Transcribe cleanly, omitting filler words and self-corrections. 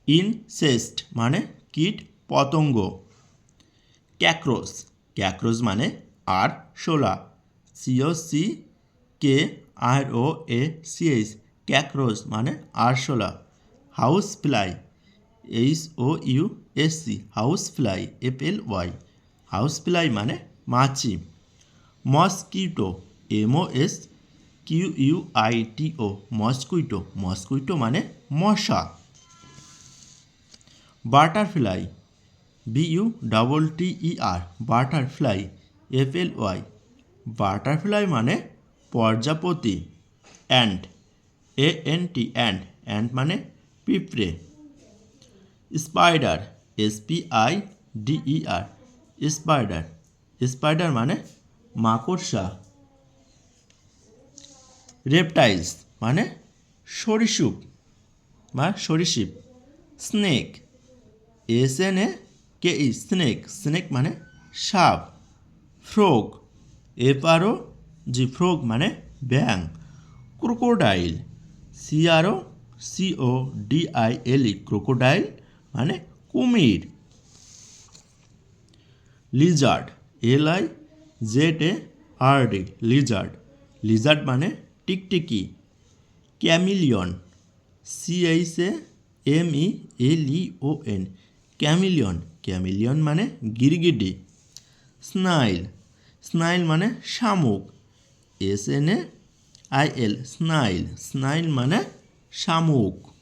Incest মানে কীট পতঙ্গ। ক্যাক্রোস, ক্যাক্রোস মানে আরশোলা, COCKROACH, ক্যাক্রোস মানে আরশোলা। House fly, HOUSE, house fly, FLY, house fly মানে মাছি। মসকিটো, MOSQUITO, মসকুইটো, মসকুইটো মানে মশা। Butterfly, BUTTER, butterfly, FLY, butterfly মানে প্রজাপতি। অ্যান্ট, ANT, অ্যান্ট, অ্যান্ট মানে পিঁপড়ে। স্পাইডার, SPIDER, স্পাইডার, স্পাইডার মানে মাকড়সা। রেপটাইলস মানে সরীসৃপ বা সরীসৃপ। স্নেক, SNAKE, স্নেক, স্নেক মানে সাপ। ফ্রগ, FROG, ফ্রগ মানে ব্যাঙ। ক্রোকোডাইল, CROCODILE, ক্রোকোডাইল মানে কুমির। লিজার্ড, LIZARD, লিজার্ড, লিজার্ড মানে টিকটিকি। ক্যামিলিয়ন, CHAMELEON, ক্যামিলিয়ন, ক্যামিলিয়ন মানে গিরগিটি। স্নাইল, স্নাইল মানে শামুক, SNAIL, স্নাইল, স্নাইল মানে শামুক।